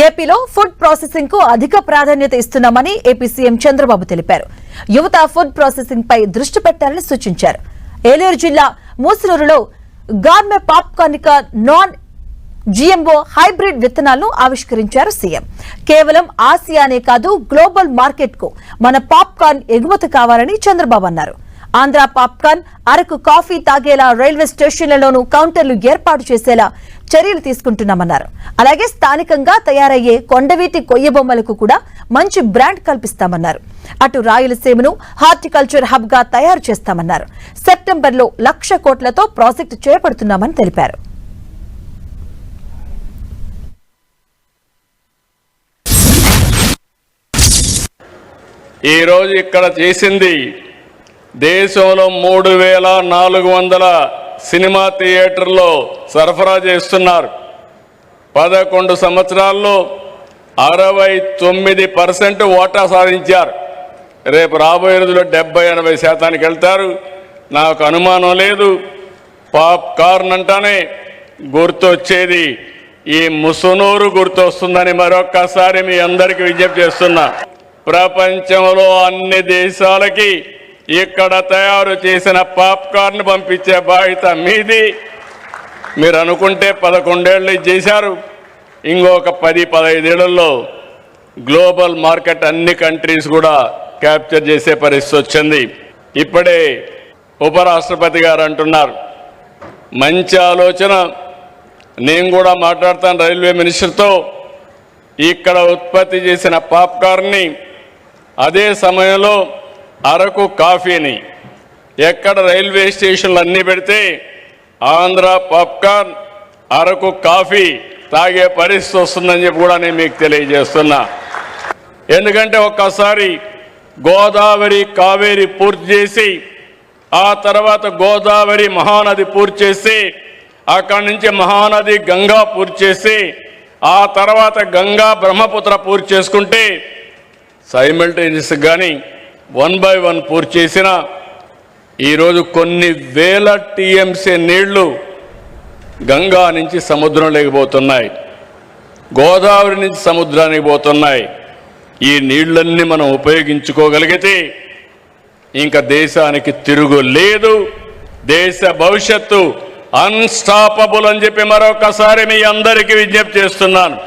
ఏపీలో food processing కు అధిక ప్రాధాన్యత ఇస్తున్నామని ఏపీ సీఎం చంద్రబాబు తెలిపారు. యువత ఫుడ్ ప్రాసెసింగ్ పై దృష్టి పెట్టాలని సూచించారు. ఏలూరు జిల్లా మూసలూరులో గార్మే పాప్కార్న్ నాన్ జీఎంఓ హైబ్రిడ్ విత్తనాలను ఆవిష్కరించారు సీఎం. కేవలం ఆసియానే కాదు, గ్లోబల్ మార్కెట్ కు మన పాప్కార్న్ ఎగుమతి కావాలని చంద్రబాబు అన్నారు. ఆంధ్ర పాప్కార్న్, అరకు కాఫీ తాగేలా రైల్వే స్టేషన్లలోనూ కౌంటర్లు ఏర్పాటు చేసేలా చర్యలు తీసుకుంటున్నామన్నారు. అలాగే స్థానికంగా తయారయ్యే కొండవీటి కొయ్య బొమ్మలకు కూడా మంచి బ్రాండ్ కల్పిస్తామన్నారు. అటు రాయలసీమను హార్టికల్చర్ హబ్ గా తయారు చేస్తామన్నారు. సెప్టెంబర్లో 1,00,000 కోట్లతో ప్రాజెక్టు చేపడుతున్నామని తెలిపారు. ఈ రోజు ఇక్కడ చేసింది దేశంలో 3,400 సినిమా థియేటర్లో సరఫరా చేస్తున్నారు. 11 సంవత్సరాల్లో 69% ఓటా సాధించారు. రేపు రాబోయే రోజుల్లో 70-80% వెళ్తారు. నాకు అనుమానం లేదు. పాప్కార్న్ అంటానే గుర్తొచ్చేది ఈ ముసునూరు గుర్తొస్తుందని మరొక్కసారి మీ అందరికీ విజ్ఞప్తి చేస్తున్నా. ప్రపంచంలో అన్ని దేశాలకి ఇక్కడ తయారు చేసిన పాప్కార్న్ పంపించే బాధ్యత మీది. మీరు అనుకుంటే 11 ఏళ్ళు చేశారు. ఇంకొక 10-15 ఏళ్లలో గ్లోబల్ మార్కెట్ అన్ని కంట్రీస్ కూడా క్యాప్చర్ చేసే పరిస్థితి వచ్చింది. ఇప్పుడే ఉపరాష్ట్రపతి గారు అంటున్నారు, మంచి ఆలోచన. నేను కూడా మాట్లాడతాను రైల్వే మినిస్టర్తో. ఇక్కడ ఉత్పత్తి చేసిన పాప్కార్న్ని అదే సమయంలో అరకు కాఫీని ఎక్కడ రైల్వే స్టేషన్లు అన్నీ పెడితే ఆంధ్ర పాప్కార్న్, అరకు కాఫీ తాగే పరిస్థితి వస్తుందని చెప్పి కూడా నేను మీకు తెలియజేస్తున్నా. ఎందుకంటే ఒక్కసారి గోదావరి కావేరి పూర్తి చేసి, ఆ తర్వాత గోదావరి మహానది పూర్తి చేసి, అక్కడి నుంచి మహానది గంగా పూర్తి చేసి, ఆ తర్వాత గంగా బ్రహ్మపుత్ర పూర్తి చేసుకుంటే సైమల్టేనియస్ కానీ 1 by 1 పూర్తి చేసిన ఈరోజు కొన్ని వేల టీఎంసీ నీళ్లు గంగా నుంచి సముద్రంలోకి పోతున్నాయి, గోదావరి నుంచి సముద్రానికి పోతున్నాయి. ఈ నీళ్లన్నీ మనం ఉపయోగించుకోగలిగితే ఇంకా దేశానికి తిరుగు లేదు. దేశ భవిష్యత్తు అన్స్టాపబుల్ అని చెప్పి మరొకసారి మీ అందరికీ విజ్ఞప్తి చేస్తున్నాను.